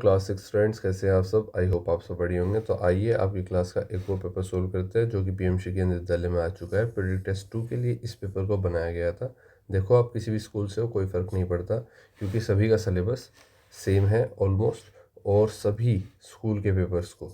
Class 6 students कैसे हैं आप सब। आई होप आप सब बढ़िया होंगे। तो आइए आपकी क्लास का एक और पेपर सोल्व करते हैं जो कि पीएमसी के विद्यालय में आ चुका है। प्रेडिक्ट टेस्ट 2 के लिए इस पेपर को बनाया गया था। देखो आप किसी भी स्कूल से हो कोई फ़र्क नहीं पड़ता क्योंकि सभी का सिलेबस सेम है ऑलमोस्ट, और सभी स्कूल के पेपर्स को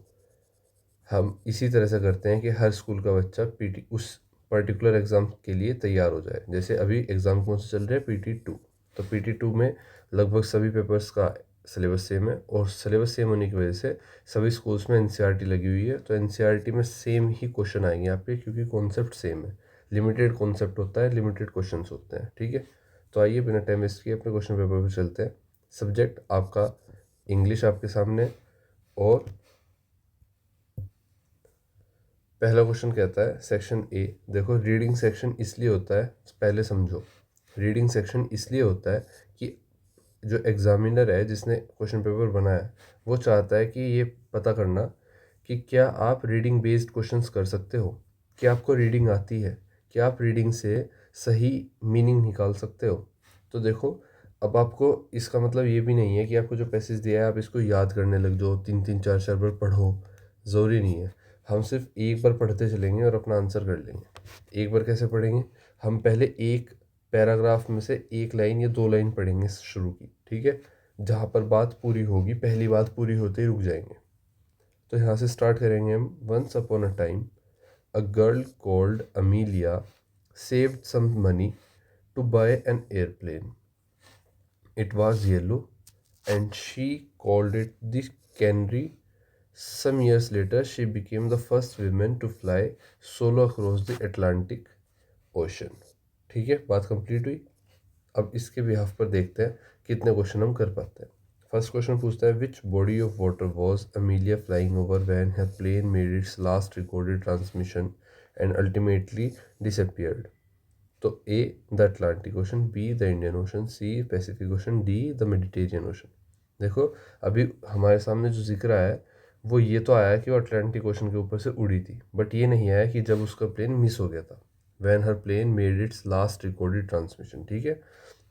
हम इसी तरह से करते हैं कि हर स्कूल का बच्चा पीटी उस पर्टिकुलर एग्ज़ाम के लिए तैयार हो जाए। जैसे अभी एग्ज़ाम कौन से चल रहे हैं, PT 2। तो PT 2 में लगभग सभी पेपर्स का सिलेबस सेम है, और सिलेबस सेम होने की वजह से सभी स्कूल्स में NCERT लगी हुई है। तो NCERT में सेम ही क्वेश्चन आएंगे आपके, क्योंकि कॉन्सेप्ट सेम है। लिमिटेड कॉन्सेप्ट होता है, लिमिटेड क्वेश्चन होते हैं। ठीक है, तो आइए बिना टाइम वेस्ट किए अपने क्वेश्चन पेपर पर चलते हैं। सब्जेक्ट आपका इंग्लिश आपके सामने, और पहला क्वेश्चन कहता है सेक्शन ए। देखो रीडिंग सेक्शन इसलिए होता है, पहले समझो, रीडिंग सेक्शन इसलिए होता है कि जो एग्जामिनर है जिसने क्वेश्चन पेपर बनाया है वो चाहता है कि ये पता करना कि क्या आप रीडिंग बेस्ड क्वेश्चंस कर सकते हो, क्या आपको रीडिंग आती है, क्या आप रीडिंग से सही मीनिंग निकाल सकते हो। तो देखो अब आपको इसका मतलब ये भी नहीं है कि आपको जो पैसेज दिया है आप इसको याद करने लग जाओ, तीन तीन चार चार बार पढ़ो, ज़रूरी नहीं है। हम सिर्फ एक बार पढ़ते चलेंगे और अपना आंसर कर लेंगे। एक बार कैसे पढ़ेंगे, हम पहले एक पैराग्राफ में से एक लाइन या दो लाइन पढ़ेंगे शुरू की, ठीक है। जहाँ पर बात पूरी होगी, पहली बात पूरी होते ही रुक जाएंगे। तो यहाँ से स्टार्ट करेंगे हम। Once upon a time a girl called Amelia saved some money to buy an airplane. It was yellow and she called it the Canary. Some years later, she became the first woman to fly solo across the Atlantic Ocean. ठीक है, बात complete हुई। अब इसके behalf पर देखते हैं कितने क्वेश्चन हम कर पाते हैं। फर्स्ट क्वेश्चन पूछता है which body of water was Amelia flying over when her plane made its last recorded transmission and ultimately disappeared. तो A the Atlantic ocean, B the Indian ocean, C Pacific ocean, D the Mediterranean ocean. देखो अभी हमारे सामने जो जिक्र आया है वो ये तो आया कि वो अटलांटिक ओशन के ऊपर से उड़ी थी, बट ये नहीं आया कि जब उसका प्लेन मिस हो गया था, when her plane made its last recorded transmission. ठीक है,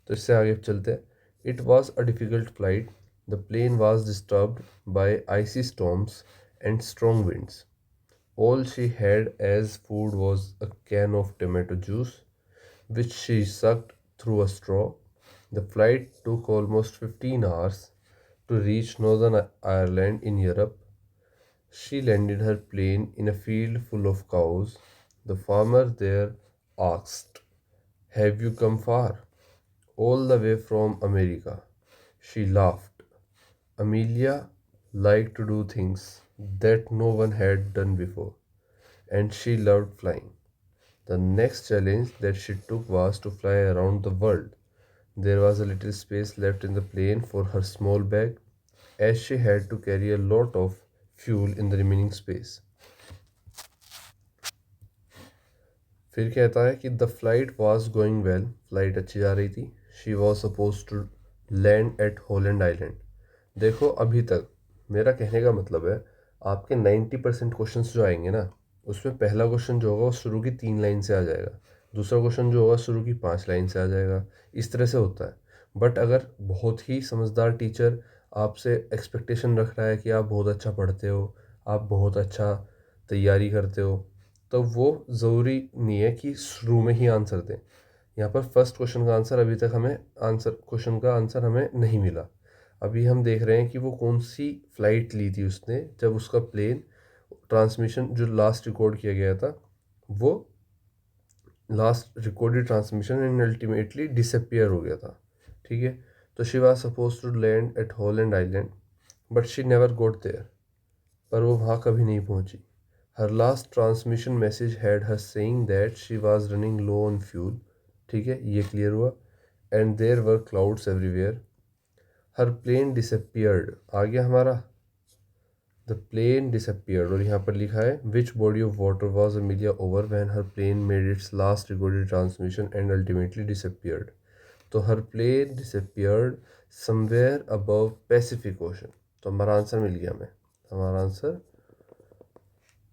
तो इससे आगे चलते हैं। It was a difficult flight, the plane was disturbed by icy storms and strong winds. All she had as food was a can of tomato juice, which she sucked through a straw. The flight took almost 15 hours to reach Northern Ireland in Europe. She landed her plane in a field full of cows. The farmer there asked, have you come far? All the way from America. She laughed. Amelia liked to do things that no one had done before, and she loved flying. The next challenge that she took was to fly around the world. There was a little space left in the plane for her small bag, as she had to carry a lot of fuel in the remaining space. फिर कहता है कि the flight was going well, flight अच्छी जा रही थी। She was suppose to land at Holland island. देखो अभी तक मेरा कहने का मतलब है आपके 90% क्वेश्चन जो आएंगे ना, उसमें पहला क्वेश्चन जो होगा वो शुरू की 3 लाइन से आ जाएगा, दूसरा क्वेश्चन जो होगा शुरू की 5 लाइन से आ जाएगा। इस तरह से होता है। बट अगर बहुत ही समझदार टीचर आपसे एक्सपेक्टेशन रख रहा है कि आप बहुत अच्छा पढ़ते हो, आप बहुत अच्छा तैयारी करते हो, तो वो ज़रूरी नहीं है कि शुरू में ही आंसर दें। यहाँ पर फर्स्ट क्वेश्चन का आंसर अभी तक हमें क्वेश्चन का आंसर हमें नहीं मिला। अभी हम देख रहे हैं कि वो कौन सी फ़्लाइट ली थी उसने जब उसका प्लेन ट्रांसमिशन जो लास्ट रिकॉर्ड किया गया था वो last recorded transmission and ultimately disappear हो गया था। ठीक है, तो she was suppose to land at Holland island, but she never got there. पर वो वहाँ कभी नहीं पहुँची। Her last transmission message had her saying that she was running low on fuel. ठीक है, ये क्लियर हुआ। And there were clouds everywhere. Her plane disappeared आ गया हमारा, द प्लेन डिसअपियर्ड, और यहाँ पर लिखा है which body of water was Amelia over when her plane made its last recorded transmission and ultimately disappeared. तो her plane disappeared somewhere above Pacific ocean. तो हमारा आंसर मिल गया हमें, हमारा आंसर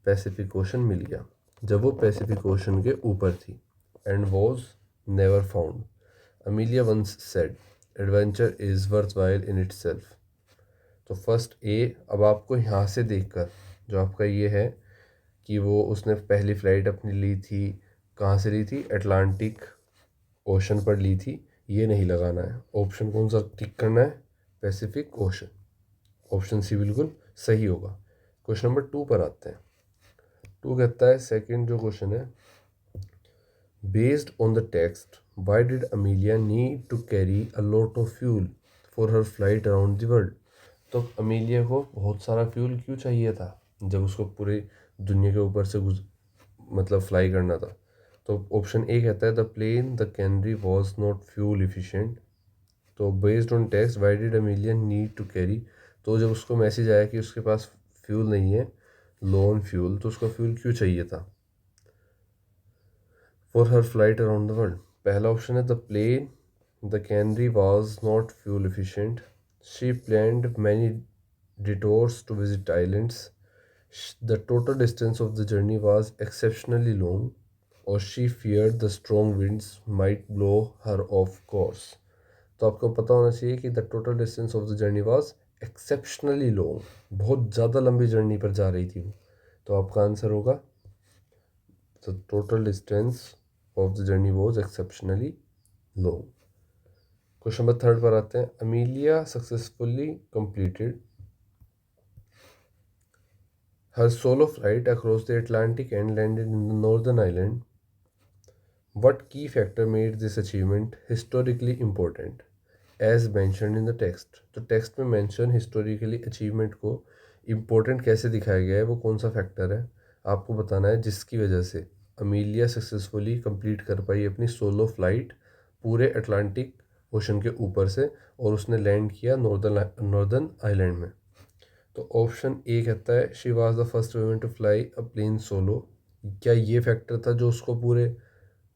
पैसिफिक ओशन मिल गया जब वो पैसिफिक ओशन के ऊपर थी। And was never found. Amelia once said adventure is worthwhile in itself. तो फर्स्ट ए, अब आपको यहाँ से देखकर जो आपका ये है कि वो उसने पहली फ़्लाइट अपनी ली थी, कहाँ से ली थी, अटलांटिक ओशन पर ली थी, ये नहीं लगाना है। ऑप्शन कौन सा टिक करना है, पैसिफिक ओशन। ऑप्शन सी बिल्कुल सही होगा। क्वेश्चन नंबर 2 पर आते हैं। 2 कहता है, सेकंड जो क्वेश्चन है, based on the text why did Amelia need to carry a lot of fuel for her flight around the world. तो अमीलिया को बहुत सारा फ्यूल क्यों चाहिए था जब उसको पूरी दुनिया के ऊपर से मतलब फ्लाई करना था। तो ऑप्शन ए कहता है, the plane the canary was not fuel efficient. तो based on text why did Amelia need to carry, तो जब उसको मैसेज आया कि उसके पास फ्यूल नहीं है, लोन फ्यूल, तो उसको फ्यूल क्यों चाहिए था for her flight around the world. पहला ऑप्शन है, the plane the canary was not fuel efficient, she planned many detours to visit islands, the total distance of the journey was exceptionally long, or she feared the strong winds might blow her off course। तो आपको पता होना चाहिए कि the total distance of the journey was exceptionally long, बहुत ज़्यादा लंबी journey पर जा रही थी वो। तो आपका आंसर होगा the total distance of the journey was exceptionally long. Question number 3 पर आते हैं। Amelia successfully completed her solo flight across the Atlantic and landed in the Northern Ireland. What key factor made this achievement historically important? As mentioned in the text. तो text में mention historically achievement को important कैसे दिखाया गया है, वो कौन सा फैक्टर है आपको बताना है, जिसकी वजह से अमीलिया सक्सेसफुली कंप्लीट कर पाई अपनी सोलो फ्लाइट पूरे अटलांटिक ओशन के ऊपर से, और उसने लैंड किया नॉर्दर्न आइलैंड में। तो ऑप्शन ए कहता है, she was the first women to fly a plane solo. क्या ये फैक्टर था जो उसको पूरे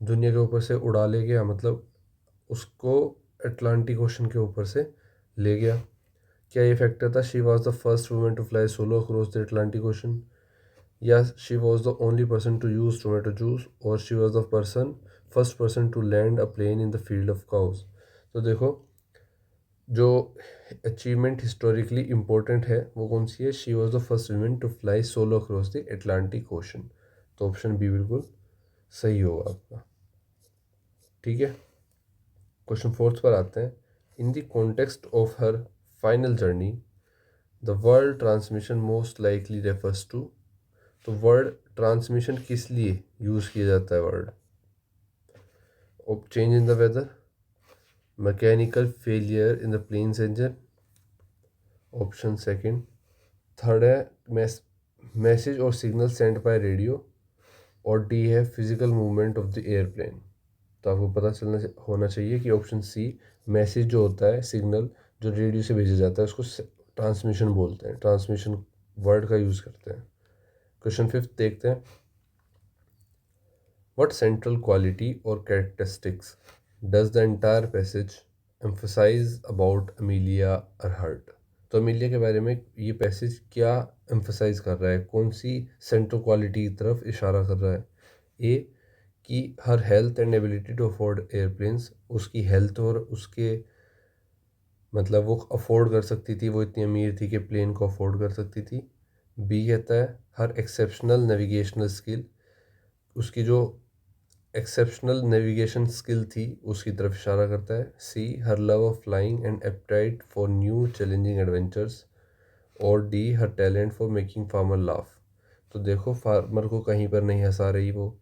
दुनिया के ऊपर से उड़ा ले गया, मतलब उसको अटलांटिक ओशन के ऊपर से ले गया। क्या ये फैक्टर था, she was the first women to fly solo across the Atlantic ocean, या she was the only person to use tomato juice, और she was the first person to land a plane in the field of cows. तो देखो, जो achievement historically important है वो कौन सी है, she was the first women to fly solo across the Atlantic ocean. तो ऑप्शन बी बिल्कुल सही होगा आपका। ठीक है, क्वेश्चन 4 पर आते हैं। In the context of her final journey the world transmission most likely refers to. तो वर्ड ट्रांसमिशन किस लिए यूज़ किया जाता है word, change in the weather, mechanical failure in the plane's engine, option second. Third है message और signal send by radio, और D है physical movement of the airplane. तो आपको पता चलना होना चाहिए कि ऑप्शन सी, मैसेज जो होता है, सिग्नल जो रेडियो से भेजा जाता है, उसको ट्रांसमिशन बोलते हैं, ट्रांसमिशन वर्ड का यूज़ करते हैं। क्वेश्चन 5 देखते हैं। व्हाट सेंट्रल क्वालिटी और characteristics does the entire passage emphasise about Amelia Earhart. तो अमीलिया के बारे में ये पैसेज क्या एम्फसाइज कर रहा है, कौन सी सेंट्रल क्वालिटी की तरफ इशारा कर रहा है। ए, कि her health and ability to afford airplanes, उसकी हेल्थ और उसके मतलब वो अफोर्ड कर सकती थी, वो इतनी अमीर थी कि प्लेन को अफोर्ड कर सकती थी। बी कहता है हर एक्सेप्शनल नेविगेशनल स्किल, उसकी जो एक्सेप्शनल नेविगेशन स्किल थी उसकी तरफ इशारा करता है। C, her love of flying and appetite for new challenging adventures, और D, her talent for making farmer laugh. तो देखो, फार्मर को कहीं पर नहीं हंसा रही वो,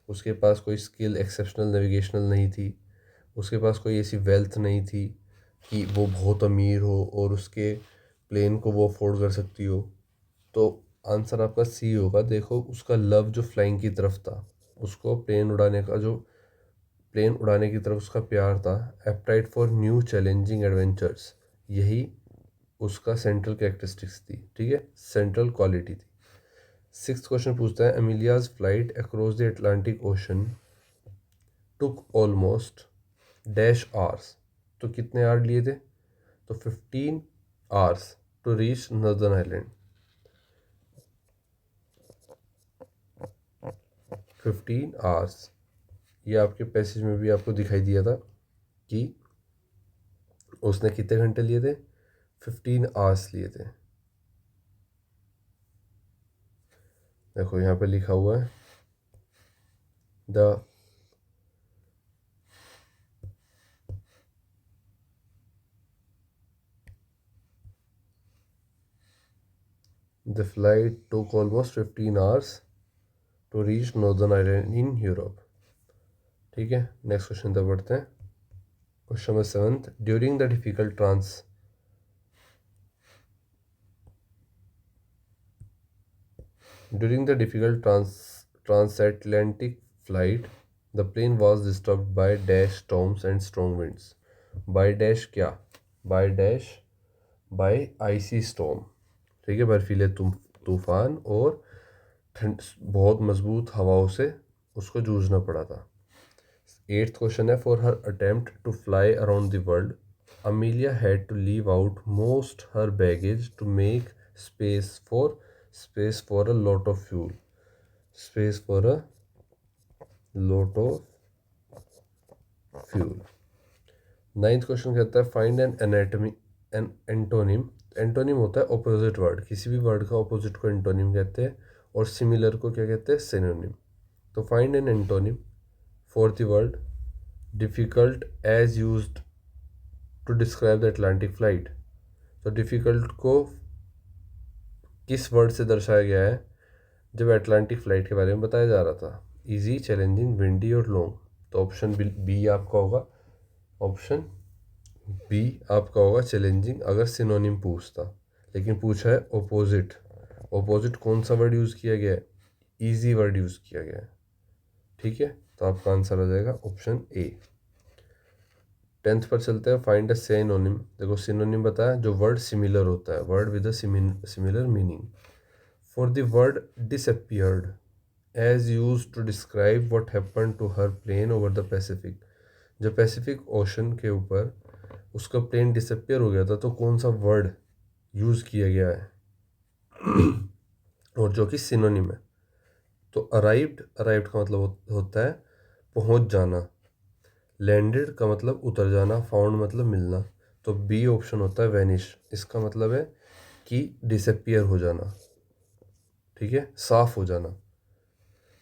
उसके पास कोई स्किल एक्सेप्शनल नेविगेशनल नहीं थी, उसके पास कोई ऐसी वेल्थ नहीं थी कि वो बहुत अमीर हो और उसके प्लेन को वो अफोर्ड कर सकती हो। तो आंसर आपका सी होगा। देखो, उसका लव जो फ्लाइंग की तरफ था, उसको प्लेन उड़ाने की तरफ उसका प्यार था, एप्टाइट फॉर न्यू चैलेंजिंग एडवेंचर्स, यही उसका सेंट्रल कैरेक्टरिस्टिक्स थी। ठीक है, सेंट्रल क्वालिटी थी। 6th क्वेश्चन पूछता है, Amelia's flight across the Atlantic ocean took almost dash hours. तो कितने आवर लिए थे, तो 15 hours to reach northern island. 15 hours, ये आपके पैसेज में भी आपको दिखाई दिया था कि उसने कितने घंटे लिए थे, 15 आवर्स लिए थे। देखो यहाँ पे लिखा हुआ है the flight took almost 15 hours to reach Northern Ireland in Europe। ठीक है, नेक्स्ट क्वेश्चन तक बढ़ते हैं। Question number 7, during the difficult transatlantic flight, the plane was disturbed by dash storms and strong winds। by dash क्या? by icy storm। ठीक है, बर्फीले तूफान और ठंड, बहुत मजबूत हवाओं से उसको जूझना पड़ा था। 8th क्वेश्चन है, for her attempt to fly around the world, Amelia had to leave out most her baggage to make space for a lot of fuel। space for a lot of fuel। 9th question कहता है, find an antonym. Antonym होता है opposite word, किसी भी word का opposite को antonym कहते हैं, और सिमिलर को क्या कहते हैं? सिनोनिम। तो find an antonym for the word difficult as used to describe the Atlantic flight. तो डिफ़िकल्ट को किस वर्ड से दर्शाया गया है जब अटलांटिक फ़्लाइट के बारे में बताया जा रहा था? इजी, चैलेंजिंग, विंडी और लॉन्ग। तो ऑप्शन बी आपका होगा, ऑप्शन बी आपका होगा चैलेंजिंग, अगर सिनोनिम पूछता। लेकिन पूछा है ओपोजिट। ओपोजिट कौन सा वर्ड यूज़ किया गया है? ईजी वर्ड यूज़ किया गया है। ठीक है, तो आपका आंसर हो जाएगा ऑप्शन ए। 10th पर चलते हैं, फाइंड अ सिनोनिम। देखो सिनोनिम बताया जो वर्ड सिमिलर होता है, word with a similar meaning. For the word disappeared as use to describe what happen to her plane over the Pacific. जब पैसिफिक ओशन के ऊपर उसका प्लेन डिसअपियर हो गया था, तो कौन सा वर्ड यूज़ किया गया है और जो कि सिनोनिम है? तो अराइव्ड का मतलब होता है पहुंच जाना, लैंडेड का मतलब उतर जाना, फाउंड मतलब मिलना। तो बी ऑप्शन होता है वैनिश, इसका मतलब है कि डिसअपियर हो जाना। ठीक है, साफ हो जाना।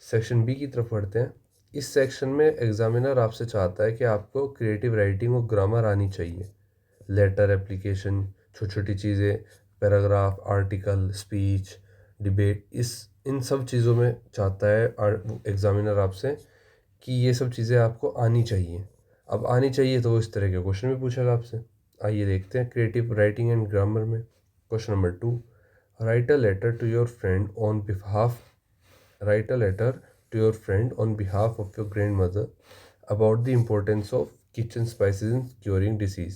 सेक्शन बी की तरफ पढ़ते हैं। इस सेक्शन में एग्जामिनर आपसे चाहता है कि आपको क्रिएटिव राइटिंग और ग्रामर आनी चाहिए। लेटर, एप्लीकेशन, छोटी छोटी चीज़ें, पैराग्राफ, आर्टिकल, स्पीच, डिबेट, इन सब चीज़ों में चाहता है एग्जामिनर आपसे कि ये सब चीज़ें आपको आनी चाहिए। अब आनी चाहिए तो वो इस तरह के क्वेश्चन भी पूछेगा आपसे। आइए देखते हैं क्रिएटिव राइटिंग एंड ग्रामर में। Question number 2, write a letter to your friend on behalf write a letter to your friend on behalf of your grandmother about the importance of kitchen spices in curing disease।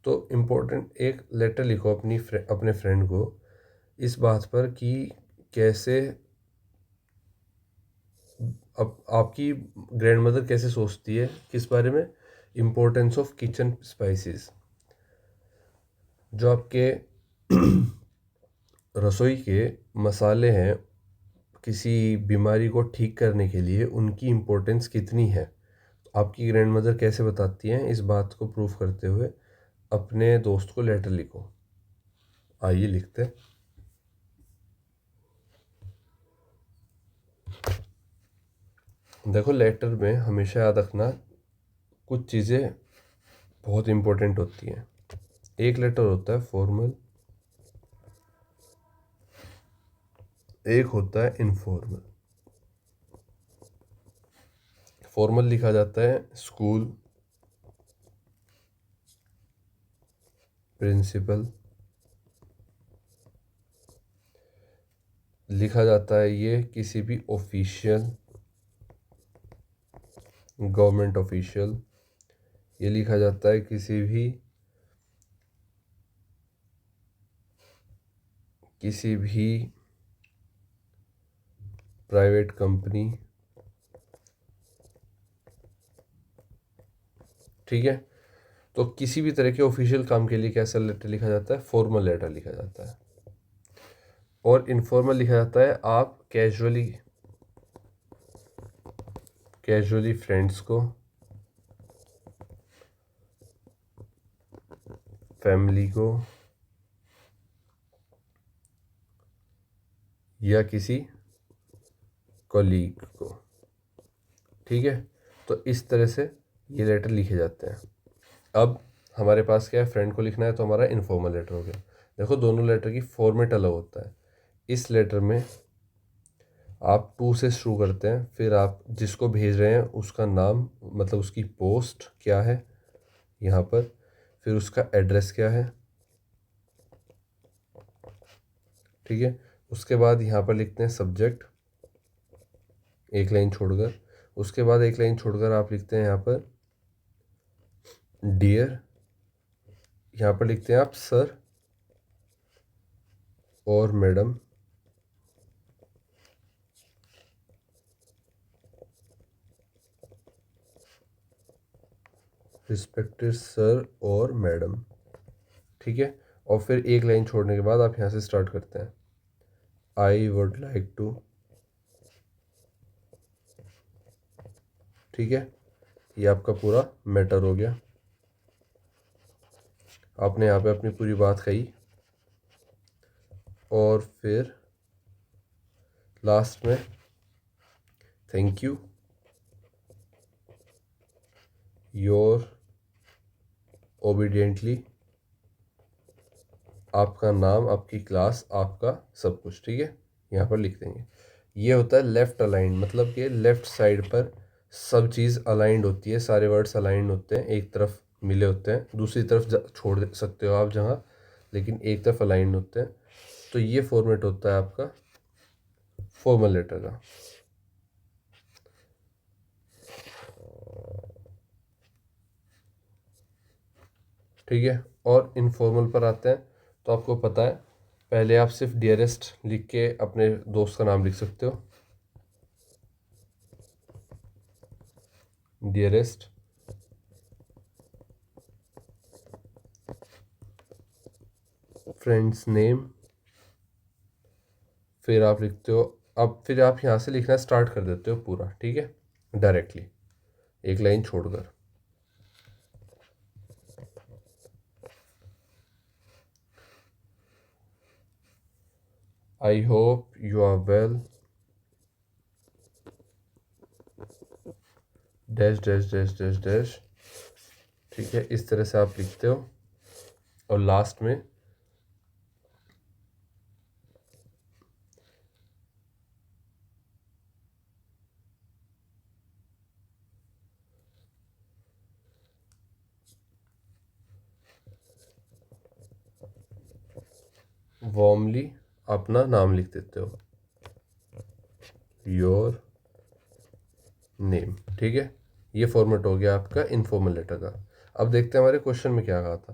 तो important एक letter लिखो अपने friend को इस बात पर कि कैसे अब आपकी ग्रैंडमदर कैसे सोचती है किस बारे में? Importance of kitchen spices. जो आपके रसोई के मसाले हैं किसी बीमारी को ठीक करने के लिए, उनकी इम्पोर्टेंस कितनी है, आपकी ग्रैंडमदर कैसे बताती हैं, इस बात को प्रूव करते हुए अपने दोस्त को लेटर लिखो। आइए लिखते हैं। देखो लेटर में हमेशा याद रखना कुछ चीज़ें बहुत इम्पोर्टेंट होती हैं। एक लेटर होता है फॉर्मल, एक होता है इनफॉर्मल। फॉर्मल लिखा जाता है स्कूल, प्रिंसिपल, लिखा जाता है ये किसी भी ऑफिशियल, गवर्नमेंट ऑफिशियल, ये लिखा जाता है किसी भी प्राइवेट कंपनी। ठीक है, तो किसी भी तरह के ऑफिशियल काम के लिए कैसा लेटर लिखा जाता है? फॉर्मल लेटर लिखा जाता है। और इनफॉर्मल लिखा जाता है आप कैजुअली फ्रेंड्स को, फैमिली को या किसी कॉलीग को। ठीक है, तो इस तरह से ये लेटर लिखे जाते हैं। अब हमारे पास क्या है, फ्रेंड को लिखना है तो हमारा इनफॉर्मल लेटर हो गया। देखो दोनों लेटर की फॉर्मेट अलग होता है। इस लेटर में आप टू से शुरू करते हैं, फिर आप जिसको भेज रहे हैं उसका नाम, मतलब उसकी पोस्ट क्या है यहाँ पर, फिर उसका एड्रेस क्या है। ठीक है, उसके बाद यहाँ पर लिखते हैं सब्जेक्ट, एक लाइन छोड़कर। उसके बाद एक लाइन छोड़कर आप लिखते हैं यहाँ पर डियर, यहाँ पर लिखते हैं आप सर और मैडम। रिस्पेक्टेड सर और मैडम। ठीक है, और फिर एक लाइन छोड़ने के बाद आप यहाँ से स्टार्ट करते हैं, आई वुड लाइक टू। ठीक है, ये आपका पूरा मैटर हो गया। आपने यहाँ पे अपनी पूरी बात कही, और फिर लास्ट में थैंक यू, योर ओबीडियंटली, आपका नाम, आपकी क्लास, आपका सब कुछ। ठीक है, यहाँ पर लिख देंगे। ये होता है लेफ़्ट अलाइंड, मतलब कि लेफ़्ट साइड पर सब चीज़ अलाइंड होती है, सारे वर्ड्स अलाइंड होते हैं, एक तरफ मिले होते हैं, दूसरी तरफ छोड़ सकते हो आप जहाँ, लेकिन एक तरफ अलाइंड होते हैं। तो ये फॉर्मेट होता है आपका फॉर्मल लेटर का। ठीक है, और इनफॉर्मल पर आते हैं। तो आपको पता है, पहले आप सिर्फ डियरेस्ट लिख के अपने दोस्त का नाम लिख सकते हो, डियरेस्ट, फ्रेंड्स नेम, फिर आप लिखते हो। अब फिर आप यहाँ से लिखना स्टार्ट कर देते हो पूरा। ठीक है, डायरेक्टली एक लाइन छोड़कर। I hope you are well, dash dash dash dash dash. ठीक है, इस तरह से आप लिखते हो, और लास्ट में वार्मली अपना नाम लिख देते हो, योर नेम। ठीक है, ये फॉर्मेट हो गया आपका इनफॉर्मल लेटर का। अब देखते हैं हमारे क्वेश्चन में क्या कहा था।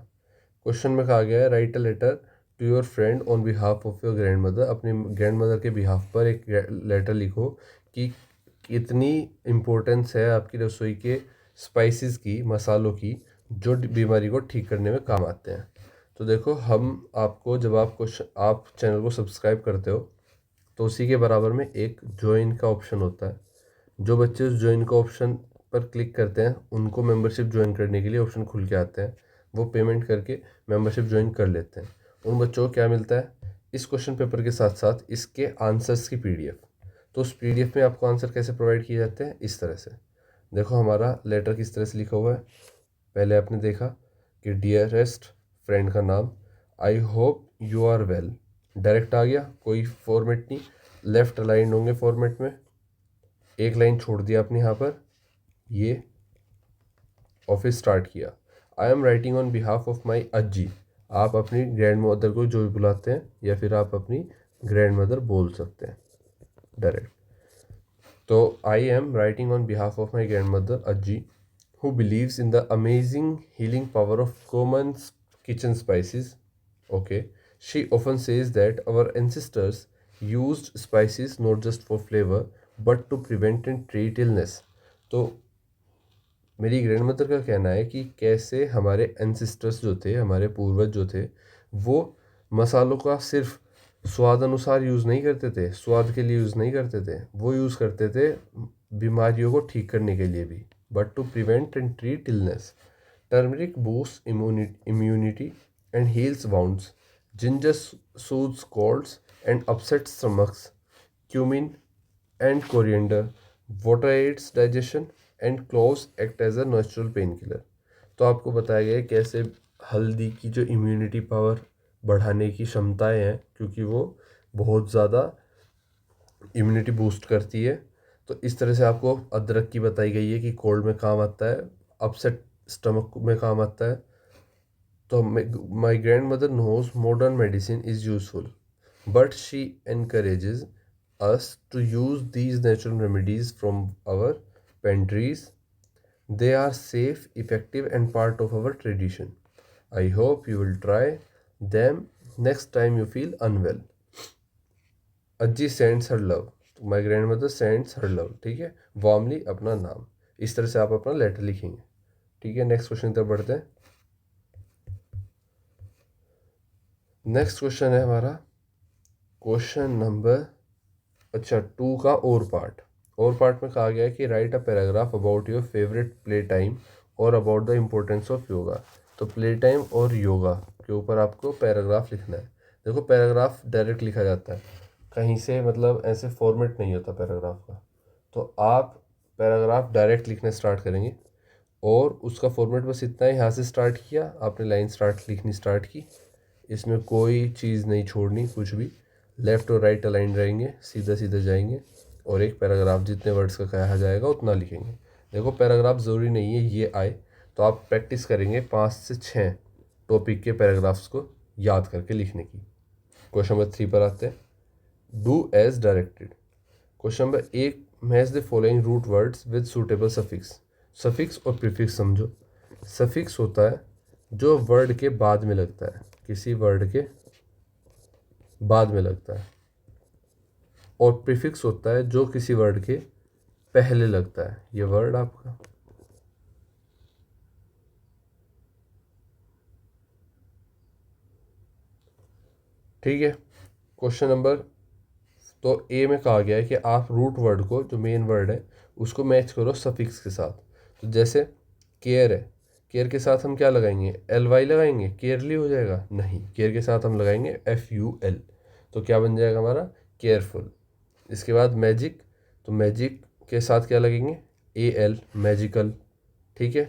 क्वेश्चन में कहा गया है, write a letter to your friend on behalf of your grandmother. अपनी ग्रैंड मदर के बिहाफ पर एक लेटर लिखो कि कितनी इम्पोर्टेंस है आपकी रसोई के स्पाइसेस की, मसालों की, जो बीमारी को ठीक करने में काम आते हैं। तो देखो, हम आपको जब आप चैनल को सब्सक्राइब करते हो, तो उसी के बराबर में एक ज्वाइन का ऑप्शन होता है। जो बच्चे उस ज्वाइन का ऑप्शन पर क्लिक करते हैं, उनको मेंबरशिप ज्वाइन करने के लिए ऑप्शन खुल के आते हैं, वो पेमेंट करके मेंबरशिप ज्वाइन कर लेते हैं। उन बच्चों को क्या मिलता है, इस क्वेश्चन पेपर के साथ साथ इसके आंसर्स की पीडीएफ। तो उस पीडीएफ में आपको आंसर कैसे प्रोवाइड किए जाते हैं, इस तरह से। देखो हमारा लेटर किस तरह से लिखा हुआ है। पहले आपने देखा कि डियरेस्ट फ्रेंड का नाम, I hope you are well, direct आ गया, कोई फॉर्मेट नहीं। लेफ्ट अलाइंड होंगे फॉर्मेट में, एक लाइन छोड़ दिया आपने यहाँ पर, ये ऑफिस स्टार्ट किया। I am writing on behalf of my ajji, आप अपनी ग्रैंड मदर को जो भी बुलाते हैं, या फिर आप अपनी ग्रैंड मदर बोल सकते हैं डायरेक्ट। तो I am writing on behalf of my grandmother ajji, who believes in the amazing healing power of common kitchen spices. Okay, she often says that our ancestors used spices not just for flavor but to prevent and treat illness. तो मेरी grand mother का कहना है कि कैसे हमारे ancestors जो थे, हमारे पूर्वज जो थे, वो मसालों का सिर्फ स्वाद अनुसार यूज़ नहीं करते थे, स्वाद के लिए यूज़ नहीं करते थे, वो यूज़ करते थे बीमारियों को ठीक करने के लिए भी, but to prevent and treat illness. Turmeric boost immunity and heals wounds, ginger soothes colds and upset stomachs, cumin and coriander. Water aids digestion and cloves act as a natural painkiller. तो आपको बताया गया है कैसे हल्दी की जो immunity power बढ़ाने की क्षमताएं हैं, क्योंकि वो बहुत ज़्यादा इम्यूनिटी बूस्ट करती है। तो इस तरह से आपको अदरक की बताई गई है कि कोल्ड में काम आता है, अपसेट स्टमक में काम आता है। तो my grandmother knows modern medicine is useful, but she encourages us to use these natural remedies from our pantries. They are safe, effective, and part of our tradition. I hope you will try them next time you feel unwell. Ajji sends her love. My grandmother sends her love. ठीक है, warmly अपना नाम। इस तरह से आप अपना letter लिखेंगे। ठीक है, नेक्स्ट क्वेश्चन तक बढ़ते हैं। नेक्स्ट क्वेश्चन है हमारा क्वेश्चन नंबर 2 का और पार्ट में कहा गया है कि write a paragraph about your favourite playtime और about the importance of yoga. तो प्ले टाइम और योगा के ऊपर आपको पैराग्राफ लिखना है। देखो, पैराग्राफ डायरेक्ट लिखा जाता है, कहीं से मतलब ऐसे फॉर्मेट नहीं होता पैराग्राफ का। तो आप पैराग्राफ डायरेक्ट लिखना स्टार्ट करेंगे और उसका फॉर्मेट बस इतना है, यहाँ से स्टार्ट किया आपने, लाइन लिखनी स्टार्ट की, इसमें कोई चीज़ नहीं छोड़नी, कुछ भी लेफ़्ट और राइट अलाइन रहेंगे, सीधा सीधा जाएंगे और एक पैराग्राफ जितने वर्ड्स का कहा जाएगा उतना लिखेंगे। देखो, पैराग्राफ ज़रूरी नहीं है ये आए, तो आप प्रैक्टिस करेंगे 5 से 6 टॉपिक के पैराग्राफ्स को याद करके लिखने की। क्वेश्चन नंबर 3 पर आते हैं। Do as directed. Question number 1, match the following root words with suitable suffix. Suffix और प्रीफिक्स समझो। सफिक्स होता है जो वर्ड के बाद में लगता है, किसी वर्ड के बाद में लगता है, और प्रीफिक्स होता है जो किसी वर्ड के पहले लगता है। ये वर्ड आपका ठीक है। क्वेश्चन नंबर तो ए में कहा गया है कि आप रूट वर्ड को, जो मेन वर्ड है, उसको मैच करो सफिक्स के साथ। तो जैसे केयर है, केयर के साथ हम क्या लगाएंगे, एल वाई लगाएंगे, केयरली हो जाएगा? नहीं, केयर के साथ हम लगाएंगे FUL। तो क्या बन जाएगा हमारा, केयरफुल। इसके बाद मैजिक, तो मैजिक के साथ क्या लगेंगे, AL, मैजिकल। ठीक है।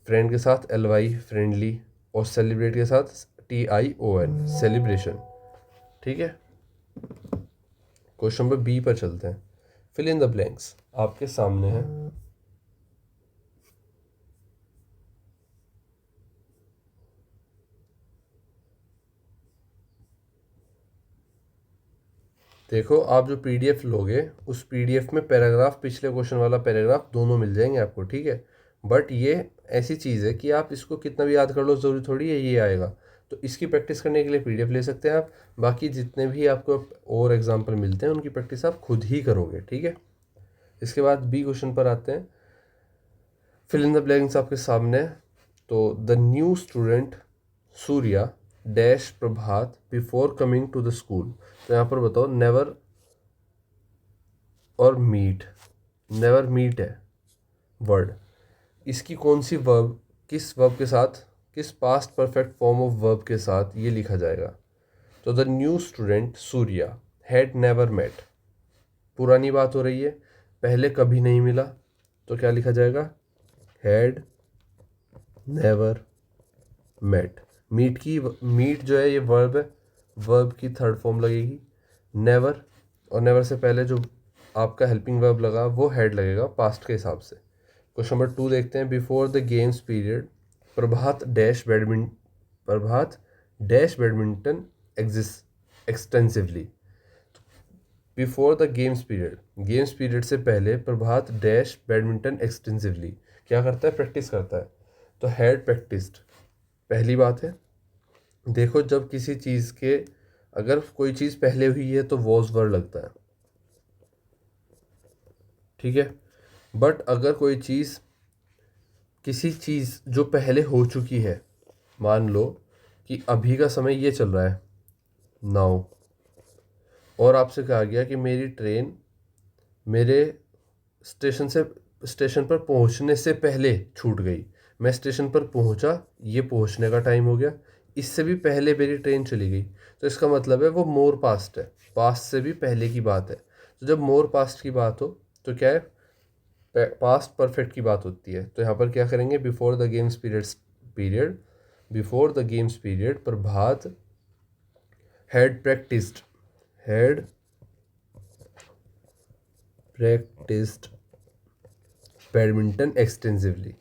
फ्रेंड के साथ LY, फ्रेंडली। और सेलिब्रेट के साथ TION, सेलिब्रेशन। ठीक है। क्वेश्चन नंबर B पर चलते हैं। फिल इन द ब्लैंक्स आपके सामने है। देखो, आप जो PDF लोगे उस PDF में पैराग्राफ, पिछले क्वेश्चन वाला पैराग्राफ दोनों मिल जाएंगे आपको। ठीक है, बट ये ऐसी चीज़ है कि आप इसको कितना भी याद कर लो, ज़रूरी थोड़ी है ये आएगा। तो इसकी प्रैक्टिस करने के लिए PDF ले सकते हैं आप। बाकी जितने भी आपको और एग्जाम्पल मिलते हैं उनकी प्रैक्टिस आप खुद ही करोगे। ठीक है। इसके बाद B क्वेश्चन पर आते हैं। फिल इन द ब्लैंक्स आपके सामने है। तो the new student Surya dash Prabhat before coming to the school. तो यहाँ पर बताओ, नेवर और मीट, नेवर मीट है वर्ड, इसकी कौन सी वर्ब, किस वर्ब के साथ, किस past perfect form of verb के साथ ये लिखा जाएगा। तो the new student Surya had never met, पुरानी बात हो रही है, पहले कभी नहीं मिला, तो क्या लिखा जाएगा, हैड नेवर मेट। मीट जो है ये वर्ब है, वर्ब की थर्ड फॉर्म लगेगी नेवर, और नेवर से पहले जो आपका हेल्पिंग वर्ब लगा वो हेड लगेगा पास्ट के हिसाब से। क्वेश्चन नंबर 2 देखते हैं। Before the games period Prabhat dash badminton exist extensively. Before the games period, games period से पहले प्रभात डैश बैडमिंटन एक्सटेंसिवली क्या करता है, प्रैक्टिस करता है। तो हैड प्रैक्टिस्ड पहली बात है। देखो, जब किसी चीज़ के, अगर कोई चीज़ पहले हुई है तो वॉज वर्ड लगता है। ठीक है। बट अगर कोई चीज़, किसी चीज़ जो पहले हो चुकी है, मान लो कि अभी का समय ये चल रहा है नाउ, और आपसे कहा गया कि मेरी ट्रेन मेरे स्टेशन पर पहुंचने से पहले छूट गई, मैं स्टेशन पर पहुंचा, ये पहुंचने का टाइम हो गया, इससे भी पहले मेरी ट्रेन चली गई। तो इसका मतलब है वो मोर पास्ट है, पास्ट से भी पहले की बात है। तो जब मोर पास्ट की बात हो तो क्या है, पास्ट परफेक्ट की बात होती है। तो यहाँ पर क्या करेंगे, before the games period before the games period Prabhat had practised badminton extensively.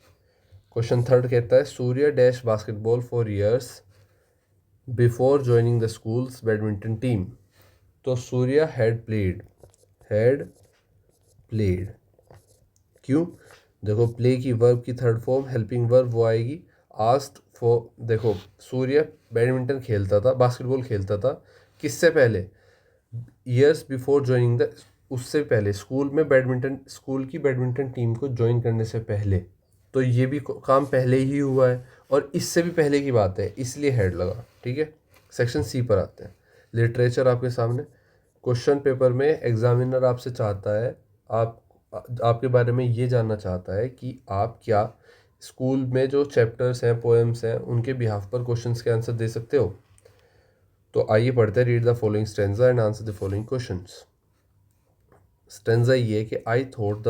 Question third कहता है Surya dash basketball for years before joining the school's badminton team. तो सूर्य हैड प्लेड क्यों, देखो प्ले की वर्ब की थर्ड फॉर्म हेल्पिंग वर्ब वो आएगी। Asked for, देखो सूर्य बैडमिंटन खेलता था, बास्केटबॉल खेलता था किससे पहले, ईयर्स बिफोर ज्वाइनिंग द, उससे पहले स्कूल की बैडमिंटन टीम को ज्वाइन करने से पहले। तो ये भी काम पहले ही हुआ है और इससे भी पहले की बात है, इसलिए हेड लगा। ठीक है, सेक्शन सी पर आते हैं। लिटरेचर आपके सामने, क्वेश्चन पेपर में एग्जामिनर आपसे चाहता है, आप आपके बारे में ये जानना चाहता है कि आप क्या स्कूल में जो चैप्टर्स हैं, पोएम्स हैं, उनके बिहाफ पर क्वेश्चंस के आंसर दे सकते हो। तो आइए पढ़ते हैं, read the following stanza and answer the following questions. Stanza ये है कि I thought the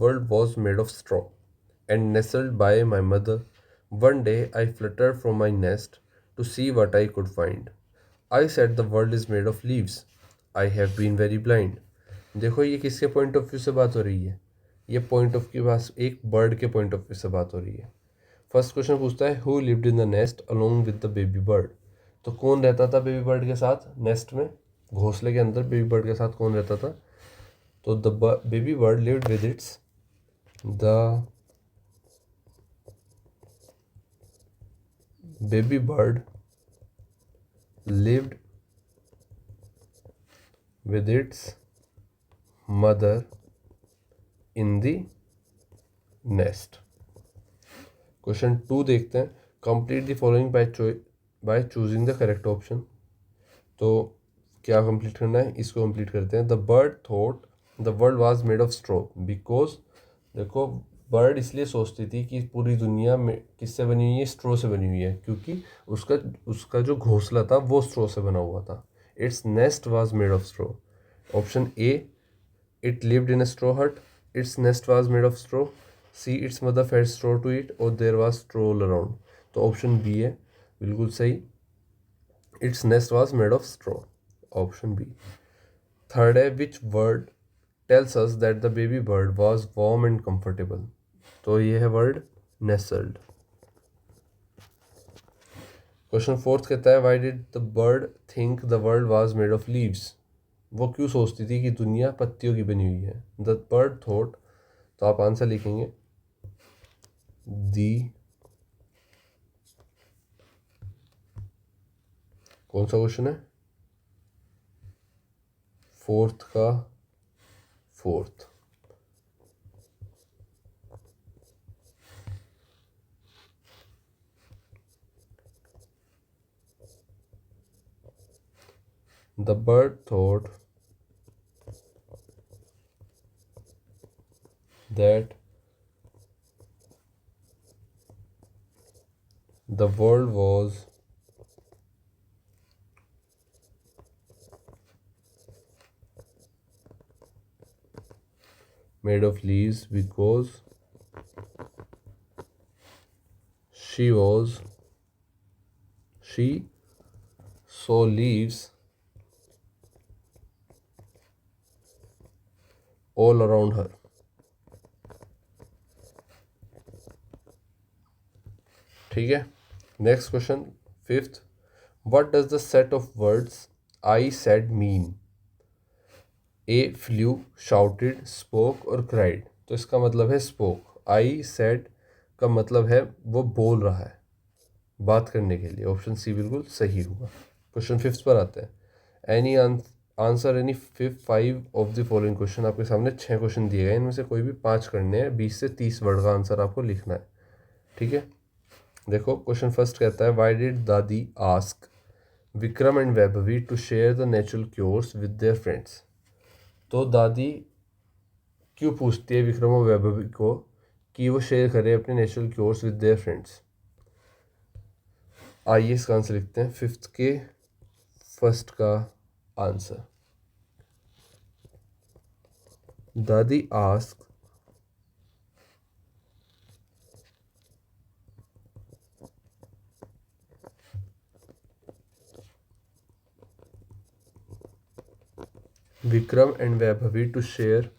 world was made of straw and nestled by my mother, one day I fluttered from my nest to see what I could find, I said the world is made of leaves, I have been very blind. देखो ये किसके point of view से बात हो रही है, ये point of की बात एक बर्ड के पॉइंट ऑफ व्यू से बात हो रही है। फर्स्ट क्वेश्चन पूछता है who lived in the nest along with the baby bird. तो कौन रहता था बेबी बर्ड के साथ नेस्ट में, घोंसले के अंदर बेबी बर्ड के साथ कौन रहता था। तो the baby bird lived with its the baby bird lived with its mother in the nest। Question 2 देखते हैं, complete the following by choosing the correct option. तो क्या कंप्लीट करना है, इसको कंप्लीट करते हैं। The bird thought the world was made of straw because, देखो बर्ड इसलिए सोचती थी कि पूरी दुनिया में किससे बनी हुई है, स्ट्रॉ से बनी हुई है, क्योंकि उसका जो घोंसला था वो स्ट्रॉ से बना हुआ था। Its nest was made of straw. Option A, it lived in a straw hut, its nest was made of straw. C, its mother fed straw to it, और there was straw all around. तो option B है बिल्कुल सही, its nest was made of straw, option B. Third है which word tells us that the baby bird was warm and comfortable. तो ये है word नेस्ल्ड। Question fourth कहता है why did the bird think the world was made of leaves. वो क्यों सोचती थी कि दुनिया पत्तियों की बनी हुई है। द बर्ड थॉट, तो आप आंसर लिखेंगे दी, कौन सा क्वेश्चन है, फोर्थ का fourth. The bird thought that the world was made of leaves because she saw leaves all around her। ठीक है, next question fifth, what does the set of words I said mean. A flu, shouted, spoke और cried. तो इसका मतलब है spoke. I said का मतलब है वो बोल रहा है, बात करने के लिए। ऑप्शन सी बिल्कुल सही होगा। क्वेश्चन फिफ्थ पर आते हैं, any answer any 5 of the following question. आपके सामने 6 क्वेश्चन दिए गए, इनमें से कोई भी 5 करने हैं। 20 से 30 वर्ड का आंसर आपको लिखना है। ठीक है, देखो क्वेश्चन फर्स्ट कहता है why did Dadi ask Vikram and Vaibhavi to share the natural cures with their friends. तो दादी क्यों पूछती है विक्रम और वैभवी को कि वो शेयर करें अपने natural cures with their friends. आइए इसका आंसर लिखते हैं, फिफ्थ के फर्स्ट का answer. Dadi asked, Vikram and Vaibhavi to share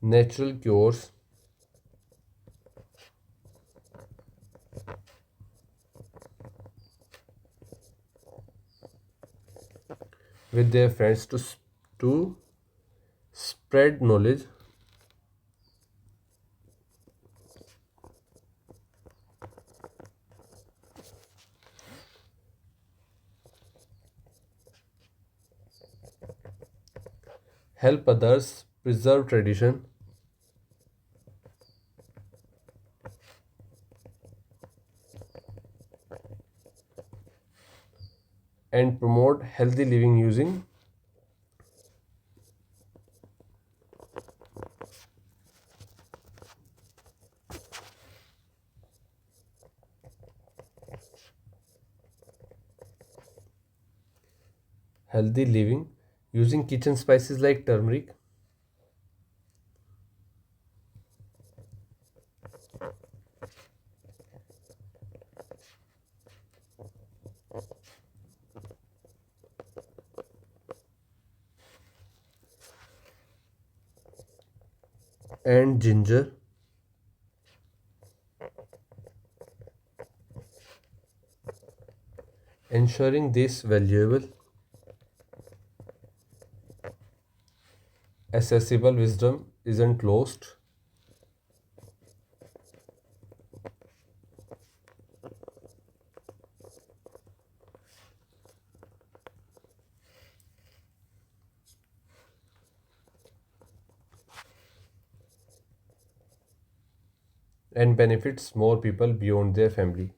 natural cures with their friends to spread knowledge help others preserve tradition and promote healthy living using kitchen spices like turmeric and ginger, ensuring this valuable accessible wisdom isn't lost. And benefits more people beyond their family.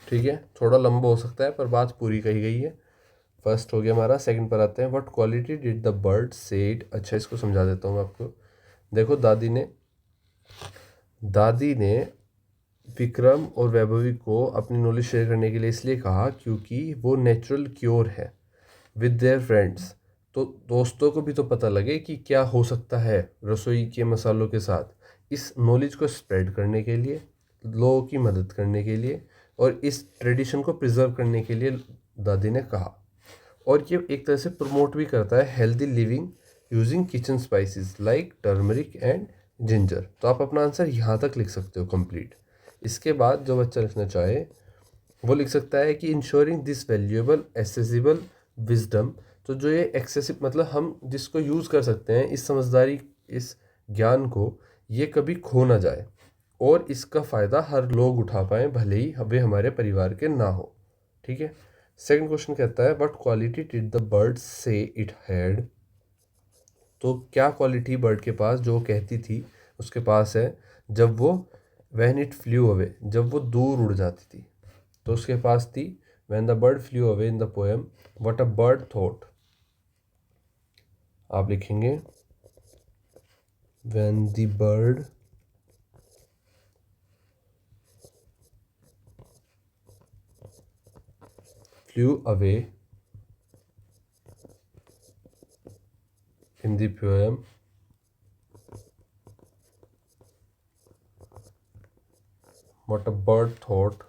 ठीक है, थोड़ा लंबा हो सकता है पर बात पूरी कही गई है। फर्स्ट हो गया हमारा। सेकंड पर आते हैं, what quality did the bird said. अच्छा, इसको समझा देता हूँ मैं आपको। देखो, दादी ने विक्रम और वैभवी को अपनी नॉलेज शेयर करने के लिए इसलिए कहा क्योंकि वो नेचुरल क्योर है विद देयर फ्रेंड्स। तो दोस्तों को भी तो पता लगे कि क्या हो सकता है रसोई के मसालों के साथ। इस नॉलेज को स्प्रेड करने के लिए, लोगों की मदद करने के लिए और इस ट्रेडिशन को प्रिजर्व करने के लिए दादी ने कहा। और ये एक तरह से प्रमोट भी करता है healthy living using kitchen spices like turmeric and ginger. तो आप अपना आंसर यहाँ तक लिख सकते हो कंप्लीट। इसके बाद जो बच्चा लिखना चाहे वो लिख सकता है कि ensuring this valuable accessible wisdom. तो जो ये एक्सेसिव मतलब हम जिसको यूज़ कर सकते हैं, इस समझदारी, इस ज्ञान को, ये कभी खो ना जाए और इसका फ़ायदा हर लोग उठा पाएँ, भले ही वे हमारे परिवार के ना हो। ठीक है। सेकंड क्वेश्चन कहता है, what quality did the bird से इट हैड। तो क्या क्वालिटी बर्ड के पास जो वो कहती थी उसके पास है जब वो व्हेन इट फ्लू अवे, जब वो दूर उड़ जाती थी तो उसके पास थी। When the bird flu away in the poem what a bird thought. आप लिखेंगे when the bird flu away in the poem what a bird thought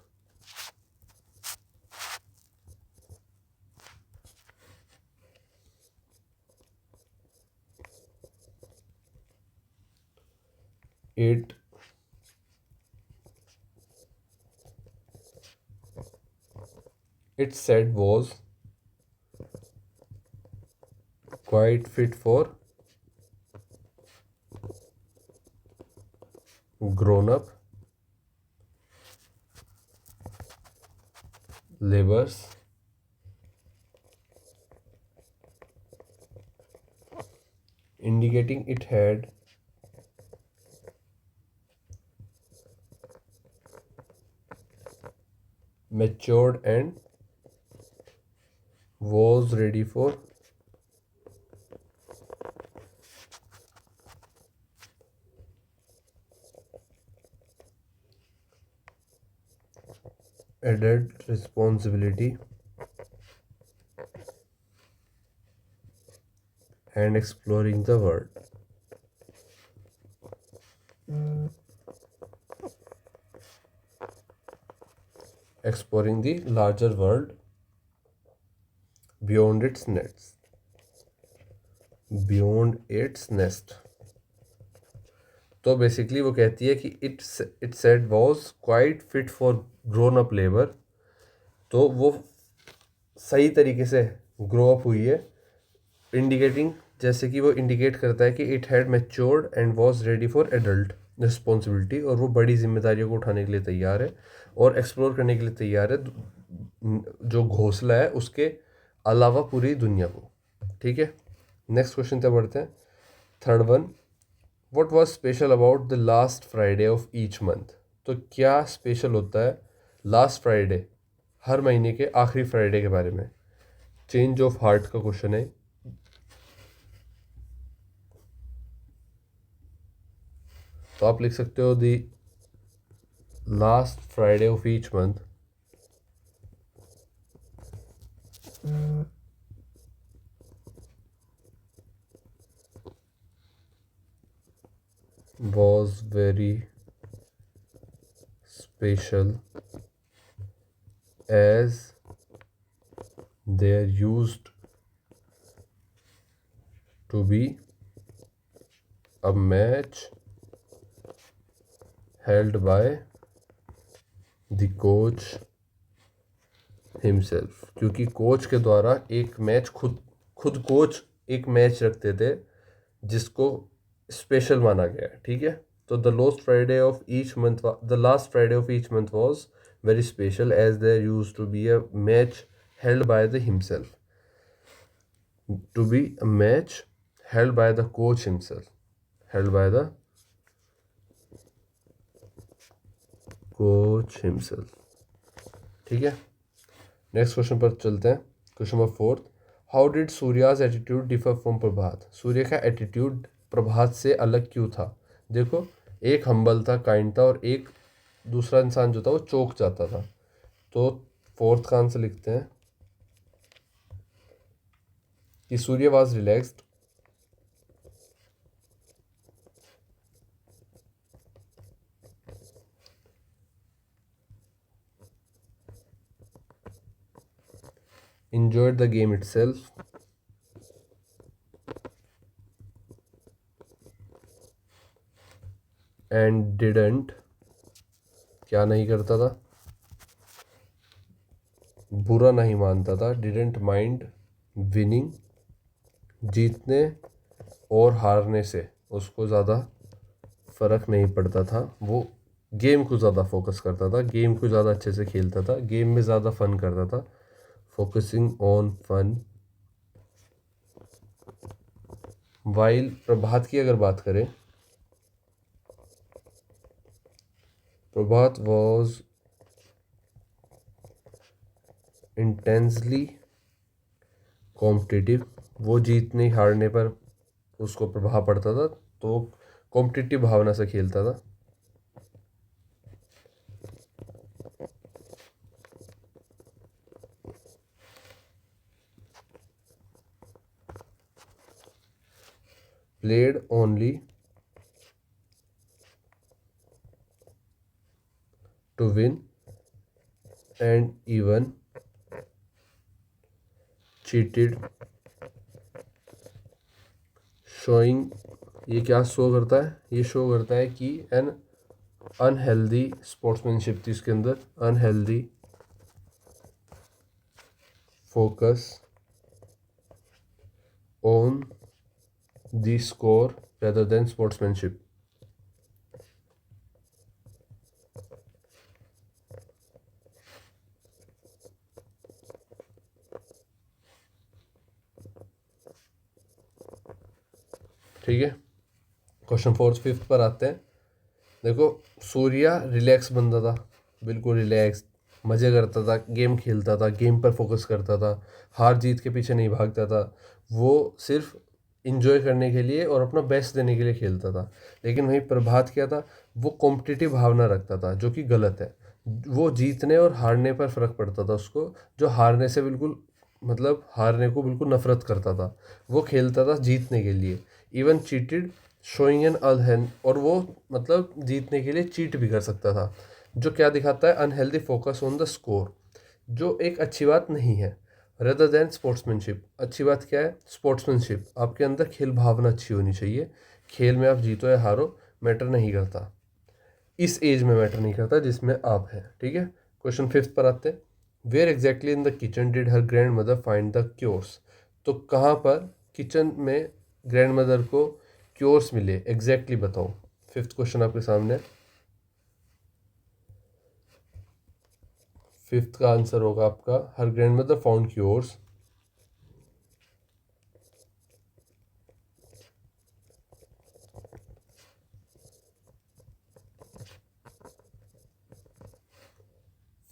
it said was quite fit for grown up labors, indicating it had matured and was ready for adult responsibility and exploring the world. Exploring the larger world beyond its nest. Beyond its nest. तो basically वो कहती है कि it said was quite fit for grown up labour. तो वो सही तरीके से ग्रो अप हुई है, इंडिकेटिंग, जैसे कि वो इंडिकेट करता है कि it had matured and was ready for adult responsibility, और वो बड़ी जिम्मेदारियों को उठाने के लिए तैयार है और एक्सप्लोर करने के लिए तैयार है जो घोंसला है उसके अलावा पूरी दुनिया को। ठीक है, नेक्स्ट क्वेश्चन तक बढ़ते हैं। Third one, what was special about the last Friday of each month. तो क्या स्पेशल होता है लास्ट फ्राइडे, हर महीने के आखिरी फ्राइडे के बारे में। चेंज ऑफ हार्ट का क्वेश्चन है। तो आप लिख सकते हो the last Friday of each month was very special as there used to be a match held by the coach himself। क्योंकि कोच के द्वारा एक मैच खुद कोच एक मैच रखते थे जिसको स्पेशल माना गया है। ठीक है, तो the last Friday of each month was very special as there used to be a match held by the himself, to be a match held by the coach himself, held by the coach himself. ठीक है, next question पर चलते हैं। Question number fourth, how did Surya's attitude differ from Prabhat. Surya का attitude प्रभात से अलग क्यों था। देखो, एक हम्बल था, काइंड था, और एक दूसरा इंसान जो था वो चौक जाता था। तो फोर्थ का आंसर लिखते हैं कि Surya was relaxed enjoyed the game itself and didn't, क्या नहीं करता था, बुरा नहीं मानता था, didn't mind winning, जीतने और हारने से उसको ज़्यादा फ़र्क नहीं पड़ता था। वो गेम को ज़्यादा फोकस करता था, गेम को ज़्यादा अच्छे से खेलता था, गेम में ज़्यादा फन करता था। Focusing on fun. While Prabhat की अगर बात करें, प्रभात वॉज इंटेंसली कॉम्पिटिटिव, वो जीतने हारने पर उसको प्रभाव पड़ता था, तो कॉम्पिटिटिव भावना से खेलता था। Played only to win and even cheated, showing, ये क्या शो करता है, ये शो करता है कि एन अनहेल्दी स्पोर्ट्समैनशिप थी इसके अंदर, unhealthy focus on the score rather than sportsmanship। ठीक है, क्वेश्चन फोर्थ फिफ्थ पर आते हैं। देखो, सूर्या रिलैक्स बंदा था, बिल्कुल रिलैक्स, मज़े करता था, गेम खेलता था, गेम पर फोकस करता था, हार जीत के पीछे नहीं भागता था, वो सिर्फ इंजॉय करने के लिए और अपना बेस्ट देने के लिए खेलता था। लेकिन वहीं प्रभात क्या था, वो कॉम्पिटिटिव भावना रखता था, जो कि गलत है। वो जीतने और हारने पर फ़र्क पड़ता था उसको, जो हारने से बिल्कुल मतलब हारने को बिल्कुल नफरत करता था। वो खेलता था जीतने के लिए, इवन चीटेड शोइंग एन अनहेल्थ, और वो मतलब जीतने के लिए चीट भी कर सकता था, जो क्या दिखाता है, unhealthy focus on the score, जो एक अच्छी बात नहीं है। रेदर देन स्पोर्ट्समैनशिप, अच्छी बात क्या है, स्पोर्ट्समैनशिप, आपके अंदर खेल भावना अच्छी होनी चाहिए। खेल में आप जीतो या हारो मैटर नहीं करता, इस एज में मैटर नहीं करता जिसमें आप हैं। ठीक है, क्वेश्चन फिफ्थ पर आते हैं। Where exactly in the kitchen did her grandmother find the cures, तो कहाँ पर किचन में ग्रैंड मदर को क्योर्स मिले, एग्जैक्टली बताओ। फिफ्थ क्वेश्चन आपके सामने। फिफ्थ का आंसर होगा आपका, her grandmother found cures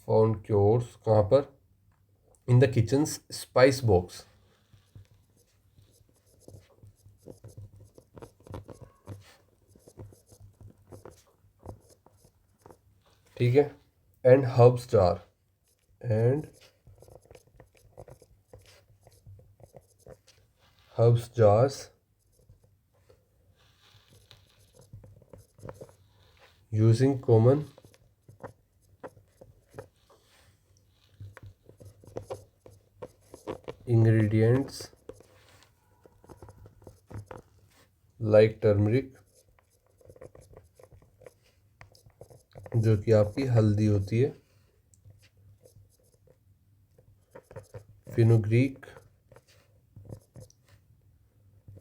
found cures कहाँ पर, in the kitchen spice box. ठीक है, and herbs jar, and herbs jars using common ingredients like turmeric, जो कि आपकी हल्दी होती है, फिनुग्रीक,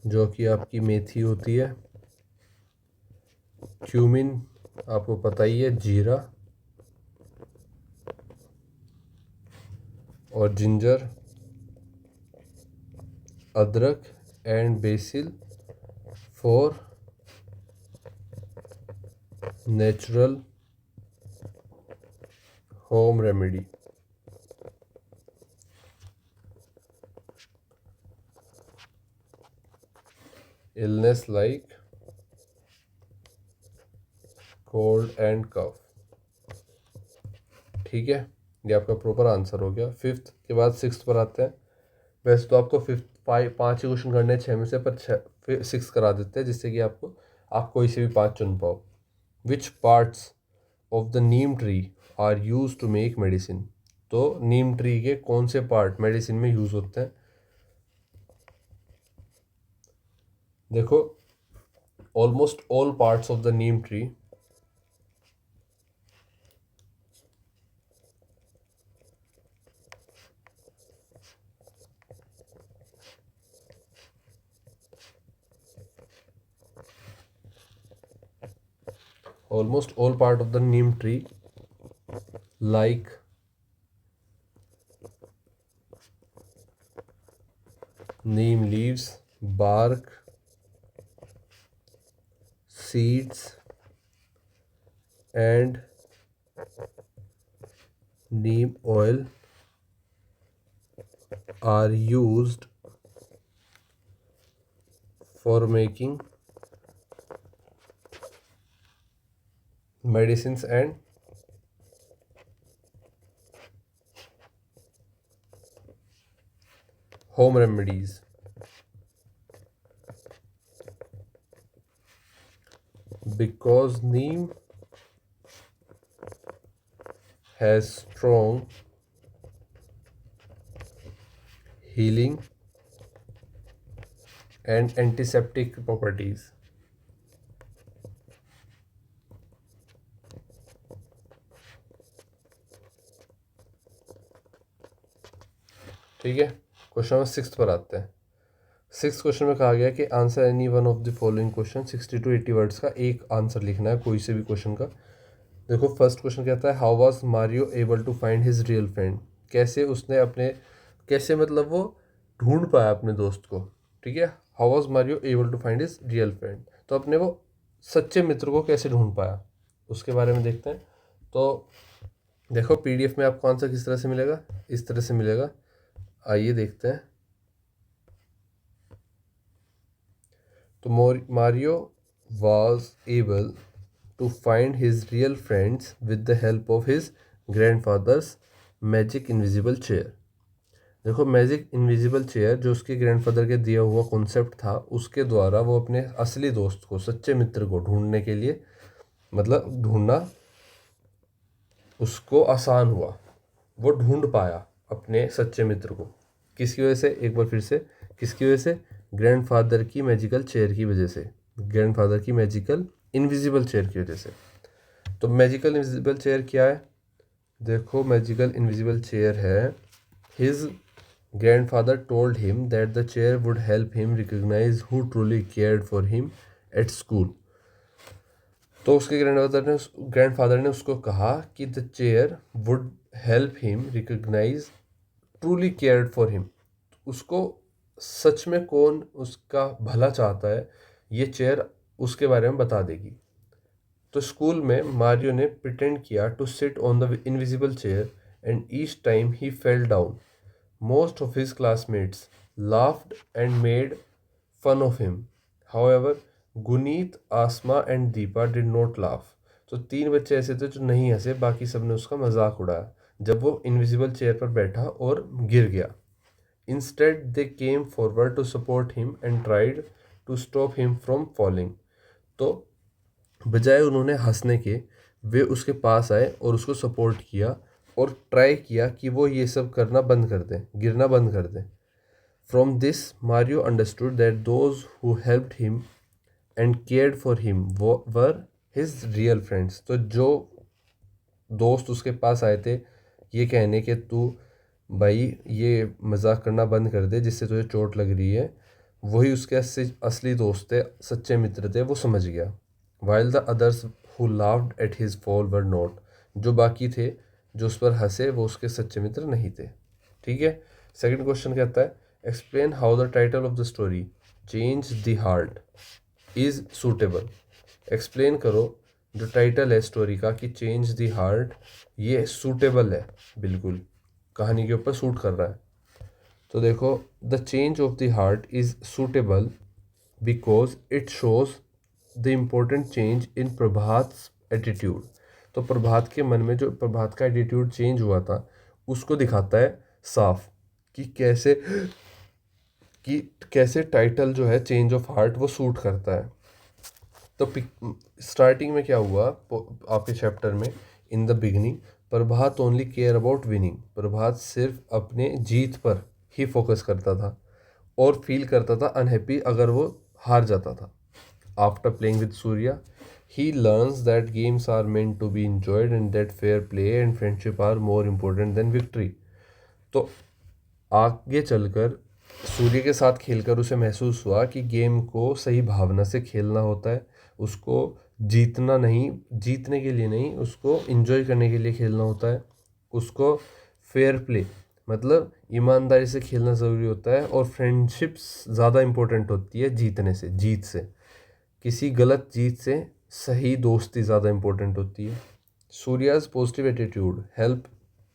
जो कि आपकी मेथी होती है, क्यूमिन, आपको पता ही है, जीरा, और जिंजर, अदरक, and basil for natural home remedy. Illness like cold and cough. ठीक है, ये आपका प्रॉपर आंसर हो गया। फिफ्थ के बाद सिक्स पर आते हैं। वैसे तो आपको फिफ्थ पाँच ही क्वेश्चन करने हैं छः में से, पर फिर सिक्स करा देते हैं, जिससे कि आप कोई से भी पाँच चुन पाओ। Which parts of the neem tree are use to make medicine, तो नीम ट्री के कौन से पार्ट मेडिसिन में यूज होते हैं। देखो, almost all parts of the neem tree, almost all part of the neem tree like neem leaves, bark, seeds and neem oil are used for making medicines and home remedies. Because neem has strong healing and antiseptic properties. ठीक है, question number six पर आते हैं। Six question में कहा गया कि answer any one of the following question, 60 to 80 words का एक आंसर लिखना है कोई से भी क्वेश्चन का। देखो, फर्स्ट क्वेश्चन कहता है, how was Mario able to find his real friend, कैसे उसने अपने, कैसे मतलब वो ढूंढ पाया अपने दोस्त को। ठीक है, how was Mario able to find his real friend, तो अपने वो सच्चे मित्र को कैसे ढूंढ पाया, उसके बारे में देखते हैं। तो देखो PDF में आपको आंसर किस तरह से मिलेगा, इस तरह से मिलेगा। आइए देखते हैं। तो Mario was able to find his real friends with the help of his grandfather's magic invisible chair। देखो मैजिक इनविजिबल चेयर जो उसके ग्रैंडफादर के दिया हुआ कॉन्सेप्ट था, उसके द्वारा वो अपने असली दोस्त को, सच्चे मित्र को ढूंढने के लिए, मतलब ढूंढना उसको आसान हुआ। वो ढूंढ पाया अपने सच्चे मित्र को। किसकी वजह से, एक बार फिर से, किसकी वजह से? ग्रैंडफादर की मैजिकल चेयर की वजह से, ग्रैंडफादर की मैजिकल इनविजिबल चेयर की वजह से। तो मैजिकल इनविजिबल चेयर क्या है? देखो मैजिकल इनविजिबल चेयर है, his grandfather told him that the chair would help him recognize who truly cared for him at school। तो उसके ग्रैंडफादर ने उसको कहा कि the chair would help him recognise truly cared for him. उसको सच में कौन उसका भला चाहता है, ये चेयर उसके बारे में बता देगी। तो स्कूल में मारियो ने प्रिटेंड किया to sit on the invisible chair and each time he fell down most of his classmates laughed and made fun of him. However, Guneet, Asma and Deepa did not laugh। तो 3 बच्चे ऐसे थे जो नहीं हंसे, बाकी सब ने उसका मजाक उड़ाया जब वो इनविजिबल चेयर पर बैठा और गिर गया। Instead, they came forward to support him and tried to stop him from falling। तो बजाय उन्होंने हंसने के, वे उसके पास आए और उसको सपोर्ट किया और ट्राई किया कि वो ये सब करना बंद कर दें, गिरना बंद कर दें। From this Mario understood that those who helped him and cared for him were his real friends. तो जो दोस्त उसके पास आए थे ये कहने के तू भाई ये मजाक करना बंद कर दे जिससे तुझे चोट लग रही है, वही उसके असली दोस्त थे, सच्चे मित्र थे, वो समझ गया। While the others who laughed at his fall were not. जो बाकी थे जो उस पर हंसे वो उसके सच्चे मित्र नहीं थे। ठीक है। सेकंड क्वेश्चन कहता है explain how the title of the story change the heart is suitable. Explain करो जो टाइटल है स्टोरी का कि चेंज द हार्ट, ये सूटेबल है, बिल्कुल कहानी के ऊपर सूट कर रहा है। तो देखो the change of the heart is suitable because it shows the important change in Prabhat attitude. तो प्रभात के मन में जो प्रभात का एटीट्यूड चेंज हुआ था उसको दिखाता है साफ कि कैसे टाइटल जो है चेंज ऑफ हार्ट वो सूट करता है। तो स्टार्टिंग में क्या हुआ आपके चैप्टर में, in the beginning Prabhat only care about winning. Prabhat सिर्फ अपने जीत पर ही फोकस करता था और फील करता था अनहैप्पी अगर वो हार जाता था। After playing with Surya he learns that games are meant to be enjoyed and that fair play and friendship are more important than victory। तो आगे चलकर सूर्य के साथ खेलकर उसे महसूस हुआ कि गेम को सही भावना से खेलना होता है, उसको जीतना नहीं, जीतने के लिए नहीं, उसको एंजॉय करने के लिए खेलना होता है, उसको फेयर प्ले मतलब ईमानदारी से खेलना ज़रूरी होता है, और फ्रेंडशिप्स ज़्यादा इम्पोर्टेंट होती है जीतने से, जीत से, किसी गलत जीत से सही दोस्ती ज़्यादा इम्पोर्टेंट होती है। Surya's positive attitude help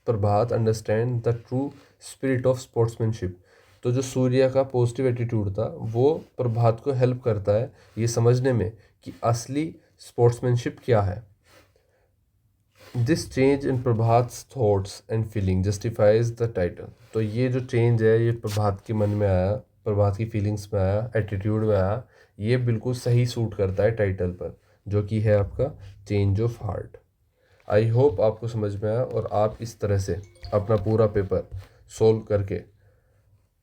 Prabhat understand the true spirit of sportsmanship. तो जो सूर्या का पॉजिटिव एटीट्यूड था वो प्रभात को हेल्प करता है ये समझने में कि असली स्पोर्ट्समैनशिप क्या है। This change in Prabhat thoughts and feeling justifies the title. तो ये जो चेंज है ये प्रभात के मन में आया, प्रभात की फीलिंग्स में आया, एटीट्यूड में आया, ये बिल्कुल सही सूट करता है टाइटल पर, जो कि है आपका change of heart. I hope आपको समझ में आया और आप इस तरह से अपना पूरा पेपर सोल्व करके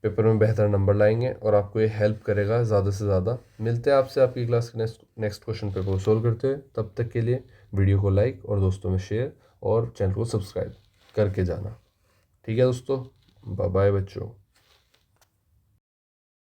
पेपर में बेहतर नंबर लाएंगे और आपको ये हेल्प करेगा ज़्यादा से ज़्यादा। मिलते हैं आपसे आपकी क्लास के नेक्स्ट क्वेश्चन पेपर को सोल्व करते हुए। तब तक के लिए वीडियो को लाइक और दोस्तों में शेयर और चैनल को सब्सक्राइब करके जाना। ठीक है दोस्तों, बाय बाय बच्चों।